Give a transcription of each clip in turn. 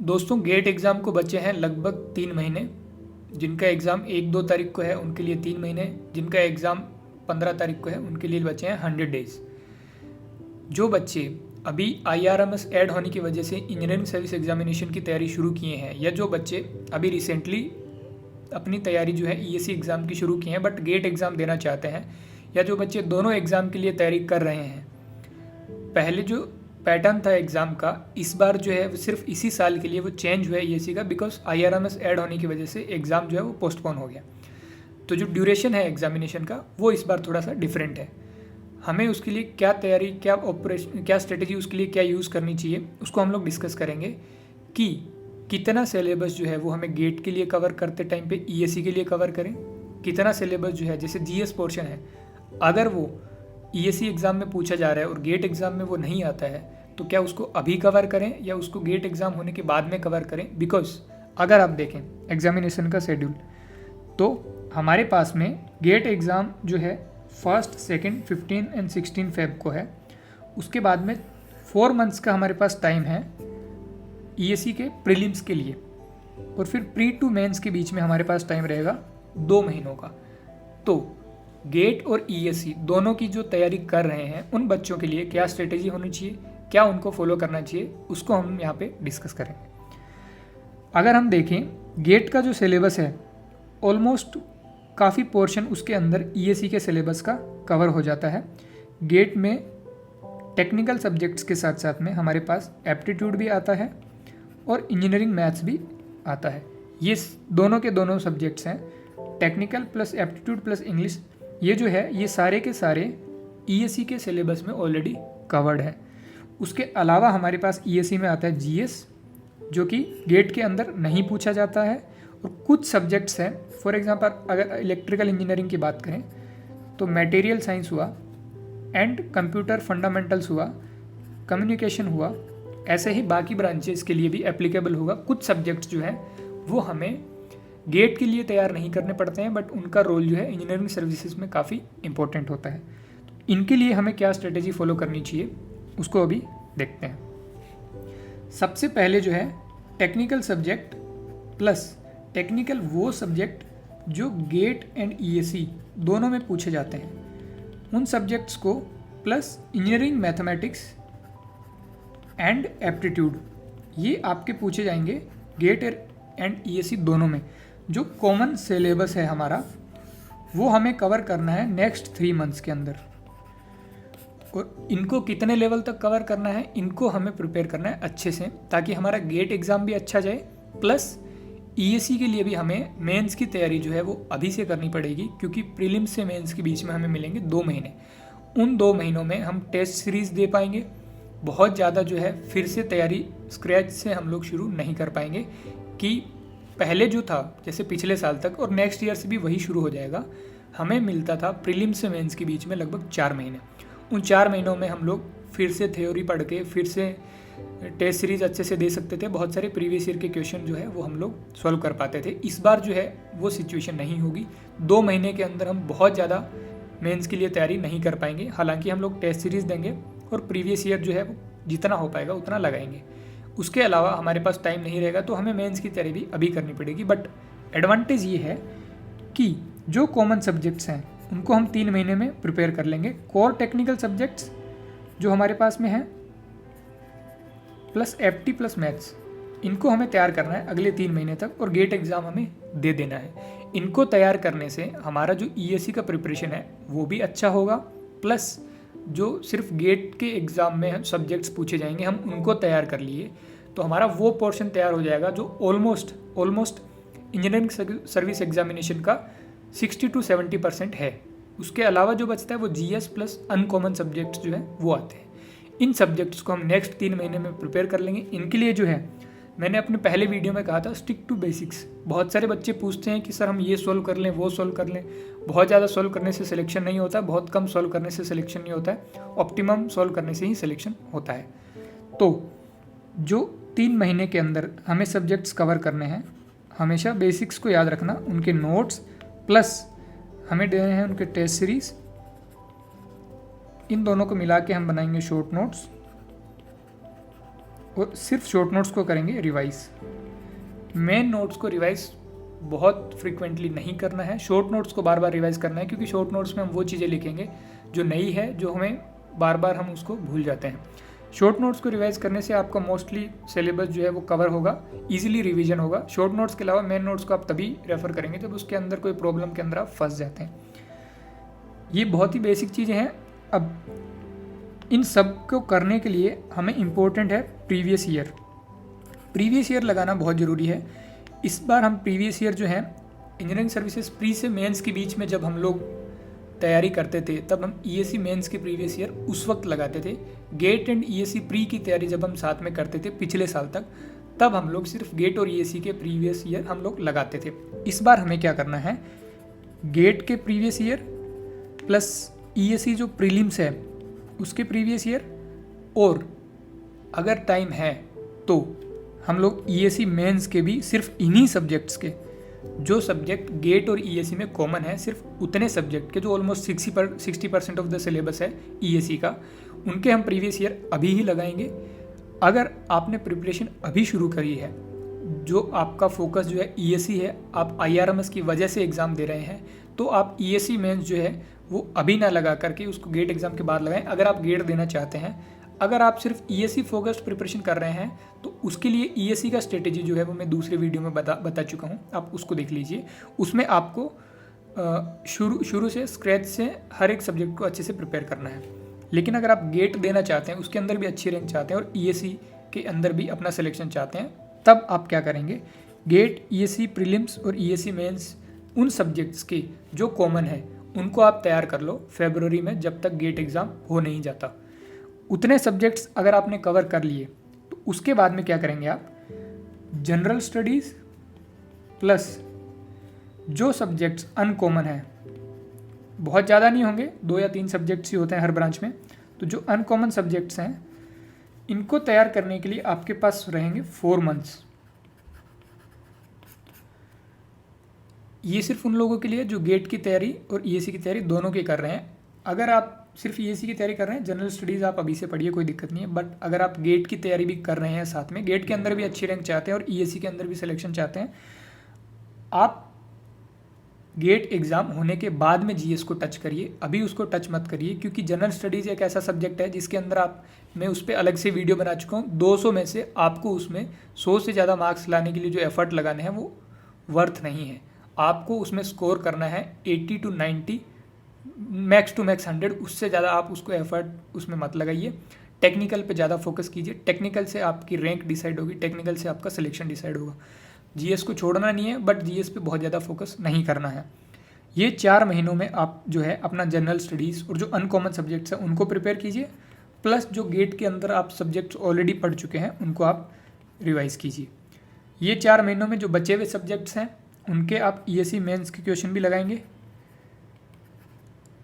दोस्तों gate exam को बचे हैं लगभग 3 महीने। जिनका एग्ज़ाम 1-2 तारीख को है उनके लिए 3 महीने, जिनका एग्ज़ाम 15 तारीख को है उनके लिए बचे हैं 100 डेज़। जो बच्चे अभी IRMS ऐड होने की वजह से इंजीनियरिंग सर्विस एग्जामिनेशन की तैयारी शुरू किए हैं, या जो बच्चे अभी रिसेंटली अपनी तैयारी जो है ESE एग्ज़ाम की शुरू की हैं बट गेट एग्ज़ाम देना चाहते हैं, या जो बच्चे दोनों एग्ज़ाम के लिए तैयारी कर रहे हैं। पहले जो पैटर्न था एग्ज़ाम का, इस बार जो है वो सिर्फ इसी साल के लिए वो चेंज हुआ है ESE का, बिकॉज IRMS ऐड होने की वजह से एग्ज़ाम जो है वो पोस्टपोन हो गया। तो जो ड्यूरेशन है एग्जामिनेशन का वो इस बार थोड़ा सा डिफरेंट है। हमें उसके लिए क्या तैयारी, क्या ऑपरेशन, क्या स्ट्रेटेजी उसके लिए क्या यूज़ करनी चाहिए, उसको हम लोग डिस्कस करेंगे कि कितना सिलेबस जो है वो हमें गेट के लिए कवर करते टाइम पे ESE के लिए कवर करें, कितना सिलेबस जो है जैसे GS पोर्शन है अगर वो ESE एग्ज़ाम में पूछा जा रहा है और गेट एग्ज़ाम में वो नहीं आता है तो क्या उसको अभी कवर करें या उसको गेट एग्ज़ाम होने के बाद में कवर करें। बिकॉज अगर आप देखें एग्जामिनेशन का शेड्यूल तो हमारे पास में गेट एग्ज़ाम जो है 1st, 2nd, 15 एंड 16 फेब को है। उसके बाद में 4 मंथ्स का हमारे पास टाइम है ESE के प्रीलिम्स के लिए, और फिर प्री टू मेंस के बीच में हमारे पास टाइम रहेगा 2 महीनों का। तो गेट और ESE दोनों की जो तैयारी कर रहे हैं उन बच्चों के लिए क्या स्ट्रेटेजी होनी चाहिए, क्या उनको फॉलो करना चाहिए, उसको हम यहाँ पे डिस्कस करेंगे। अगर हम देखें गेट का जो सिलेबस है ऑलमोस्ट काफ़ी पोर्शन उसके अंदर ESE के सिलेबस का कवर हो जाता है। गेट में टेक्निकल सब्जेक्ट्स के साथ साथ में हमारे पास एप्टीट्यूड भी आता है और इंजीनियरिंग मैथ्स भी आता है। ये दोनों के दोनों सब्जेक्ट्स हैं, technical plus aptitude plus English. ये जो है ये सारे के सारे ESE के सिलेबस में ऑलरेडी कवर्ड है। उसके अलावा हमारे पास ESE में आता है GS, जो कि गेट के अंदर नहीं पूछा जाता है, और कुछ सब्जेक्ट्स हैं, फॉर एग्जांपल अगर इलेक्ट्रिकल इंजीनियरिंग की बात करें तो मटेरियल साइंस हुआ एंड कंप्यूटर फंडामेंटल्स हुआ, कम्युनिकेशन हुआ, ऐसे ही बाकी ब्रांचेस के लिए भी एप्लीकेबल होगा। कुछ सब्जेक्ट्स जो हैं वो हमें गेट के लिए तैयार नहीं करने पड़ते हैं बट उनका रोल जो है इंजीनियरिंग सर्विसेज में काफ़ी इंपॉर्टेंट होता है। तो इनके लिए हमें क्या स्ट्रेटेजी फॉलो करनी चाहिए उसको अभी देखते हैं। सबसे पहले जो है टेक्निकल सब्जेक्ट प्लस टेक्निकल वो सब्जेक्ट जो गेट एंड ESE दोनों में पूछे जाते हैं, उन सब्जेक्ट्स को plus engineering mathematics and aptitude, ये आपके पूछे जाएंगे गेट एंड ESE दोनों में। जो कॉमन सिलेबस है हमारा वो हमें कवर करना है नेक्स्ट 3 मंथ्स के अंदर, और इनको कितने लेवल तक कवर करना है इनको हमें प्रिपेयर करना है अच्छे से, ताकि हमारा गेट एग्ज़ाम भी अच्छा जाए, प्लस ESE के लिए भी हमें मेंस की तैयारी जो है वो अभी से करनी पड़ेगी, क्योंकि प्रीलिम्स से मेंस के बीच में हमें मिलेंगे 2 महीने। उन 2 महीनों में हम टेस्ट सीरीज़ दे पाएंगे, बहुत ज़्यादा जो है फिर से तैयारी स्क्रैच से हम लोग शुरू नहीं कर पाएंगे कि पहले जो था जैसे पिछले साल तक और नेक्स्ट ईयर से भी वही शुरू हो जाएगा। हमें मिलता था प्रीलिम्स से मेंस के बीच में लगभग 4 महीने। उन 4 महीनों में हम लोग फिर से थ्योरी पढ़ के फिर से टेस्ट सीरीज अच्छे से दे सकते थे, बहुत सारे प्रीवियस ईयर के क्वेश्चन जो है वो हम लोग सॉल्व कर पाते थे। इस बार जो है वो सिचुएशन नहीं होगी। 2 महीने के अंदर हम बहुत ज़्यादा मेंस के लिए तैयारी नहीं कर पाएंगे। हालांकि हम लोग टेस्ट सीरीज़ देंगे और प्रीवियस ईयर जो है वो जितना हो पाएगा उतना लगाएंगे। उसके अलावा हमारे पास टाइम नहीं रहेगा तो हमें मेंस की तैयारी भी अभी करनी पड़ेगी। बट एडवांटेज ये है कि जो कॉमन सब्जेक्ट्स हैं उनको हम 3 महीने में प्रिपेयर कर लेंगे। कोर टेक्निकल सब्जेक्ट्स जो हमारे पास में हैं प्लस FT प्लस मैथ्स, इनको हमें तैयार करना है अगले 3 महीने तक, और गेट एग्ज़ाम हमें दे देना है। इनको तैयार करने से हमारा जो ESE का प्रिपरेशन है वो भी अच्छा होगा, प्लस जो सिर्फ गेट के एग्ज़ाम में सब्जेक्ट्स पूछे जाएंगे हम उनको तैयार कर लिए तो हमारा वो पोर्शन तैयार हो जाएगा जो ऑलमोस्ट इंजीनियरिंग सर्विस एग्जामिनेशन का 60 to 70% है। उसके अलावा जो बचता है वो GS प्लस अनकॉमन सब्जेक्ट्स जो है वो आते हैं। इन सब्जेक्ट्स को हम नेक्स्ट 3 महीने में प्रिपेयर कर लेंगे। इनके लिए जो है मैंने अपने पहले वीडियो में कहा था स्टिक टू बेसिक्स। बहुत सारे बच्चे पूछते हैं कि सर हम ये सॉल्व कर लें वो सॉल्व कर लें। बहुत ज़्यादा सॉल्व करने से सिलेक्शन नहीं होता, बहुत कम सॉल्व करने से सिलेक्शन नहीं होता है, ऑप्टिमम सॉल्व करने से ही सिलेक्शन होता है। तो जो 3 महीने के अंदर हमें सब्जेक्ट्स कवर करने हैं, हमेशा बेसिक्स को याद रखना, उनके नोट्स प्लस हमें देने हैं उनके टेस्ट सीरीज़, इन दोनों को मिला के हम बनाएंगे शॉर्ट नोट्स। और सिर्फ शॉर्ट नोट्स को करेंगे रिवाइज। मेन नोट्स को रिवाइज बहुत फ्रीक्वेंटली नहीं करना है, शॉर्ट नोट्स को बार बार रिवाइज करना है, क्योंकि शॉर्ट नोट्स में हम वो चीज़ें लिखेंगे जो नई है, जो हमें बार बार हम उसको भूल जाते हैं। शॉर्ट नोट्स को रिवाइज करने से आपका मोस्टली सिलेबस जो है वो कवर होगा, इजीली रिवीजन होगा। शॉर्ट नोट्स के अलावा मेन नोट्स को आप तभी रेफर करेंगे जब उसके अंदर कोई प्रॉब्लम के अंदर आप फंस जाते हैं। ये बहुत ही बेसिक चीज़ें हैं। अब इन सब को करने के लिए हमें इम्पोर्टेंट है प्रीवियस ईयर। प्रीवियस ईयर लगाना बहुत ज़रूरी है। इस बार हम प्रीवियस ईयर जो है इंजीनियरिंग सर्विसेज प्री से मेंस के बीच में जब हम लोग तैयारी करते थे, तब हम ईएससी मेंस के प्रीवियस ईयर उस वक्त लगाते थे। गेट एंड ईएससी प्री की तैयारी जब हम साथ में करते थे पिछले साल तक, तब हम लोग सिर्फ गेट और ईएससी के प्रीवियस ईयर हम लोग लगाते थे। इस बार हमें क्या करना है, गेट के प्रीवियस ईयर प्लस ईएससी जो प्रीलिम्स है उसके प्रीवियस ईयर, और अगर टाइम है तो हम लोग ईएससी मेंस के भी सिर्फ इन्हीं सब्जेक्ट्स के, जो सब्जेक्ट गेट और ईएससी में कॉमन है, सिर्फ उतने सब्जेक्ट के जो ऑलमोस्ट 60% ऑफ द सिलेबस है ईएससी का, उनके हम प्रीवियस ईयर अभी ही लगाएंगे। अगर आपने प्रिपरेशन अभी शुरू करी है, जो आपका फोकस जो है ईएससी है, आप आईआरएमएस की वजह से एग्ज़ाम दे रहे हैं, तो आप ईएससी मेंस जो है वो अभी ना लगा करके उसको गेट एग्ज़ाम के बाद लगाएं। अगर आप गेट देना चाहते हैं, अगर आप सिर्फ ईएससी फोकस्ड प्रिपरेशन कर रहे हैं, तो उसके लिए ईएससी का स्ट्रेटेजी जो है वो मैं दूसरे वीडियो में बता चुका हूँ, आप उसको देख लीजिए। उसमें आपको शुरू से स्क्रैच से हर एक सब्जेक्ट को अच्छे से प्रिपेयर करना है। लेकिन अगर आप गेट देना चाहते हैं, उसके अंदर भी अच्छी रैंक चाहते हैं और ईएससी के अंदर भी अपना सिलेक्शन चाहते हैं, तब आप क्या करेंगे, गेट, ईएससी प्रीलिम्स और ईएससी मेंस उन सब्जेक्ट्स के जो कॉमन है उनको आप तैयार कर लो फरवरी में, जब तक गेट एग्ज़ाम हो नहीं जाता। उतने सब्जेक्ट्स अगर आपने कवर कर लिए तो उसके बाद में क्या करेंगे आप, जनरल स्टडीज़ प्लस जो सब्जेक्ट्स अनकॉमन हैं, बहुत ज़्यादा नहीं होंगे, 2 या 3 सब्जेक्ट्स ही होते हैं हर ब्रांच में, तो जो अनकॉमन सब्जेक्ट्स हैं इनको तैयार करने के लिए आपके पास रहेंगे 4 मंथ्स। ये सिर्फ उन लोगों के लिए जो गेट की तैयारी और ईएससी की तैयारी दोनों की कर रहे हैं। अगर आप सिर्फ ईएससी की तैयारी कर रहे हैं, जनरल स्टडीज़ आप अभी से पढ़िए, कोई दिक्कत नहीं है। बट अगर आप गेट की तैयारी भी कर रहे हैं साथ में, गेट के अंदर भी अच्छी रैंक चाहते हैं और ईएससी के अंदर भी सिलेक्शन चाहते हैं, आप गेट एग्ज़ाम होने के बाद में जीएस को टच करिए, अभी उसको टच मत करिए, क्योंकि जनरल स्टडीज़ एक ऐसा सब्जेक्ट है जिसके अंदर मैं उस पर अलग से वीडियो बना चुका हूँ। 200 में से आपको उसमें 100 से ज़्यादा मार्क्स लाने के लिए जो एफर्ट लगाने हैं वो वर्थ नहीं है। आपको उसमें स्कोर करना है 80 to 90, मैक्स टू मैक्स 100, उससे ज़्यादा आप उसको एफर्ट उसमें मत लगाइए। टेक्निकल पे ज़्यादा फोकस कीजिए, टेक्निकल से आपकी रैंक डिसाइड होगी, टेक्निकल से आपका सिलेक्शन डिसाइड होगा। जीएस को छोड़ना नहीं है, बट जीएस पे बहुत ज़्यादा फोकस नहीं करना है। ये 4 महीनों में आप जो है अपना जनरल स्टडीज़ और जो अनकॉमन सब्जेक्ट्स हैं उनको प्रिपेयर कीजिए, प्लस जो गेट के अंदर आप सब्जेक्ट्स ऑलरेडी पढ़ चुके हैं उनको आप रिवाइज़ कीजिए। ये 4 महीनों में जो बचे हुए सब्जेक्ट्स हैं उनके आप ईएससी मेंस के क्वेश्चन भी लगाएंगे,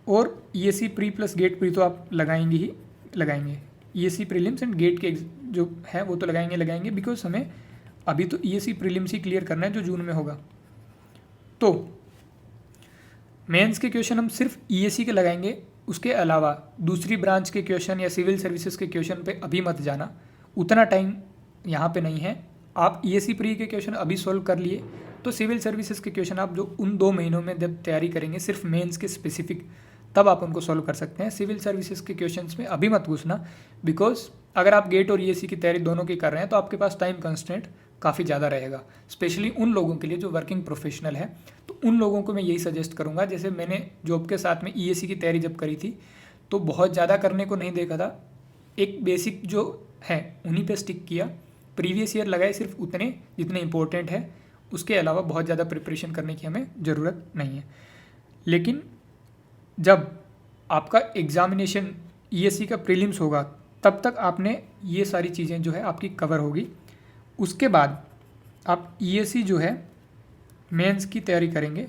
और ESC pre plus gate pre तो आप लगाएंगे ही लगाएंगे। ईएससी प्रीलिम्स एंड गेट के जो है वो तो लगाएंगे, बिकॉज हमें अभी तो ईएससी प्रीलिम्स ही क्लियर करना है जो जून में होगा। तो मेंस के क्वेश्चन हम सिर्फ ईएससी के लगाएंगे, उसके अलावा दूसरी ब्रांच के क्वेश्चन या सिविल सर्विसेज के क्वेश्चन पे अभी मत जाना, उतना टाइम यहाँ पे नहीं है। आप ईएससी प्री के क्वेश्चन अभी सॉल्व कर लिए तो सिविल सर्विसेज के क्वेश्चन आप जो उन 2 महीनों में जब तैयारी करेंगे सिर्फ मेंस के स्पेसिफिक, तब आप उनको सॉल्व कर सकते हैं। सिविल सर्विसेज के क्वेश्चंस में अभी मत घुसना, बिकॉज अगर आप गेट और ईएससी की तैयारी दोनों की कर रहे हैं तो आपके पास टाइम कंस्ट्रेंट काफ़ी ज़्यादा रहेगा, स्पेशली उन लोगों के लिए जो वर्किंग प्रोफेशनल है। तो उन लोगों को मैं यही सजेस्ट करूँगा, जैसे मैंने जॉब के साथ में ईएससी की तैयारी जब करी थी तो बहुत ज़्यादा करने को नहीं देखा था, एक बेसिक जो है उन्हीं पे स्टिक किया, प्रीवियस ईयर लगाए सिर्फ उतने जितने इंपॉर्टेंट है, उसके अलावा बहुत ज़्यादा प्रिपरेशन करने की हमें ज़रूरत नहीं है। लेकिन जब आपका एग्ज़ामिनेशन ईएससी का प्रीलिम्स होगा तब तक आपने ये सारी चीज़ें जो है आपकी कवर होगी। उसके बाद आप ईएससी जो है मेंस की तैयारी करेंगे,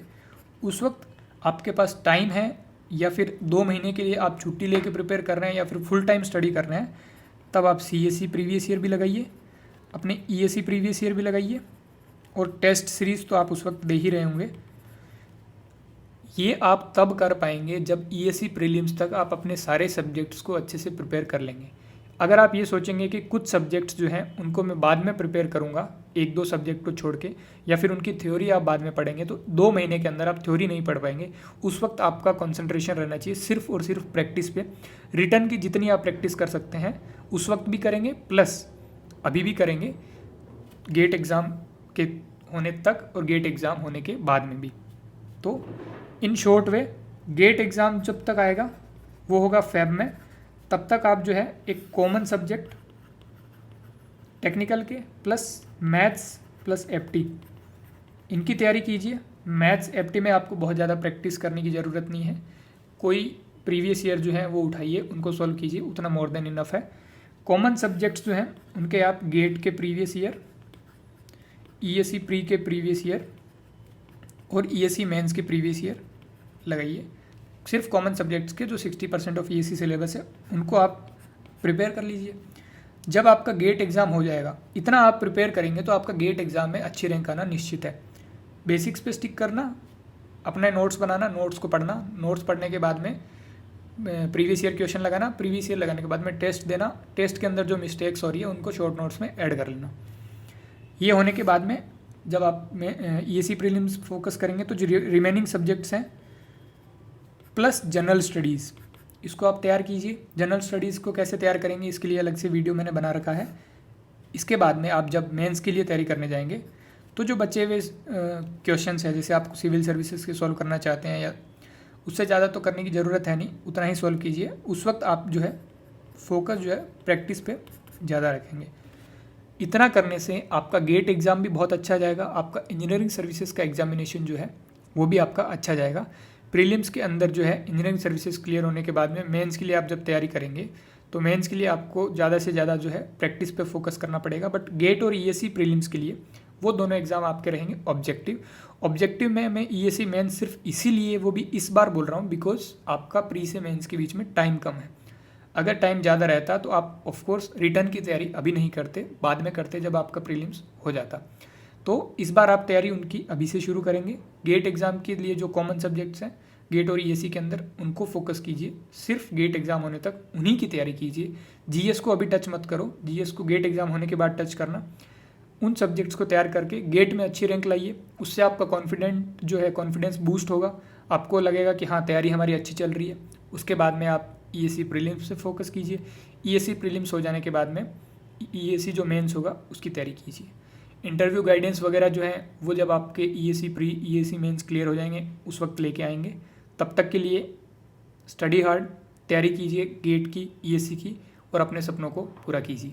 उस वक्त आपके पास टाइम है, या फिर 2 महीने के लिए आप छुट्टी लेके प्रिपेयर कर रहे हैं या फिर फुल टाइम स्टडी कर रहे हैं, तब आप सीएससी प्रीवियस ईयर भी लगाइए, अपने ईएससी प्रीवियस ईयर भी लगाइए, और टेस्ट सीरीज़ तो आप उस वक्त दे ही रहे होंगे। ये आप तब कर पाएंगे जब ईएससी प्रीलिम्स तक आप अपने सारे सब्जेक्ट्स को अच्छे से प्रिपेयर कर लेंगे। अगर आप ये सोचेंगे कि कुछ सब्जेक्ट्स जो हैं उनको मैं बाद में प्रिपेयर करूँगा, 1-2 सब्जेक्ट को छोड़ के, या फिर उनकी थ्योरी आप बाद में पढ़ेंगे, तो 2 महीने के अंदर आप थ्योरी नहीं पढ़ पाएंगे। उस वक्त आपका कंसंट्रेशन रहना चाहिए सिर्फ और सिर्फ प्रैक्टिस पे। रिटर्न की जितनी आप प्रैक्टिस कर सकते हैं उस वक्त भी करेंगे, प्लस अभी भी करेंगे, गेट एग्ज़ाम के होने तक और गेट एग्ज़ाम होने के बाद में भी। तो in short way, GATE exam जब तक आएगा वो होगा फेब में, तब तक आप जो है एक कॉमन सब्जेक्ट टेक्निकल के प्लस मैथ्स प्लस एफटी इनकी तैयारी कीजिए। मैथ्स एफटी में आपको बहुत ज़्यादा प्रैक्टिस करने की ज़रूरत नहीं है, कोई प्रीवियस ईयर जो है वो उठाइए, उनको सॉल्व कीजिए, उतना मोर देन इनफ है। कॉमन सब्जेक्ट्स जो हैं उनके आप गेट के प्रीवियस ईयर, ईएससी प्री के प्रीवियस ईयर और ईएससी मेंस के प्रीवियस ईयर लगाइए। सिर्फ कॉमन सब्जेक्ट्स के जो 60% ऑफ ईएससी सिलेबस है उनको आप प्रिपेयर कर लीजिए। जब आपका गेट एग्ज़ाम हो जाएगा, इतना आप प्रिपेयर करेंगे तो आपका गेट एग्ज़ाम में अच्छी रैंक आना निश्चित है। बेसिक्स पे स्टिक करना, अपने नोट्स बनाना, नोट्स को पढ़ना, नोट्स पढ़ने के बाद में प्रीवियस ईयर क्वेश्चन लगाना, प्रीवियस ईयर लगाने के बाद में टेस्ट देना, टेस्ट के अंदर जो मिस्टेक्स हो रही है उनको शॉर्ट नोट्स में ऐड कर लेना। ये होने के बाद में जब आप में ईएससी प्रीलिम्स फोकस करेंगे तो जो रिमेनिंग सब्जेक्ट्स हैं प्लस जनरल स्टडीज़, इसको आप तैयार कीजिए। जनरल स्टडीज़ को कैसे तैयार करेंगे इसके लिए अलग से वीडियो मैंने बना रखा है। इसके बाद में आप जब मेंस के लिए तैयारी करने जाएंगे तो जो बचे हुए क्वेश्चंस हैं, जैसे आप सिविल सर्विसेज के सॉल्व करना चाहते हैं, या उससे ज़्यादा तो करने की ज़रूरत है नहीं, उतना ही सॉल्व कीजिए। उस वक्त आप जो है फोकस जो है प्रैक्टिस पे ज़्यादा रखेंगे। इतना करने से आपका गेट एग्ज़ाम भी बहुत अच्छा जाएगा, आपका इंजीनियरिंग सर्विसेज का एग्जामिनेशन जो है वो भी आपका अच्छा जाएगा। प्रीलिम्स के अंदर जो है इंजीनियरिंग सर्विसेज क्लियर होने के बाद में मेंस के लिए आप जब तैयारी करेंगे तो मेंस के लिए आपको ज़्यादा से ज़्यादा जो है प्रैक्टिस पे फोकस करना पड़ेगा। बट गेट और ईएससी प्रीलिम्स के लिए वो दोनों एग्ज़ाम आपके रहेंगे ऑब्जेक्टिव में मैं ईएससी मेंस सिर्फ इसीलिए वो भी इस बार बोल रहा हूँ बिकॉज आपका प्री से मेंस के बीच में टाइम कम है। अगर टाइम ज़्यादा रहता तो आप ऑफकोर्स रिटर्न की तैयारी अभी नहीं करते, बाद में करते जब आपका प्रीलिम्स हो जाता। तो इस बार आप तैयारी उनकी अभी से शुरू करेंगे। गेट एग्ज़ाम के लिए जो कॉमन सब्जेक्ट्स हैं गेट और ईएससी के अंदर उनको फोकस कीजिए, सिर्फ गेट एग्ज़ाम होने तक उन्हीं की तैयारी कीजिए। जीएस को अभी टच मत करो, जीएस को गेट एग्ज़ाम होने के बाद टच करना। उन सब्जेक्ट्स को तैयार करके गेट में अच्छी रैंक लाइए, उससे आपका कॉन्फिडेंस बूस्ट होगा, आपको लगेगा कि हाँ तैयारी हमारी अच्छी चल रही है। उसके बाद में आप ईएससी प्रीलिम्स से फोकस कीजिए। ईएससी प्रीलिम्स हो जाने के बाद में ईएससी जो मेंस होगा उसकी तैयारी कीजिए। इंटरव्यू गाइडेंस वगैरह जो है वो जब आपके ESC pre ESC mains clear हो जाएंगे उस वक्त लेके आएंगे। तब तक के लिए स्टडी हार्ड, तैयारी कीजिए गेट की, ईएससी की, और अपने सपनों को पूरा कीजिए।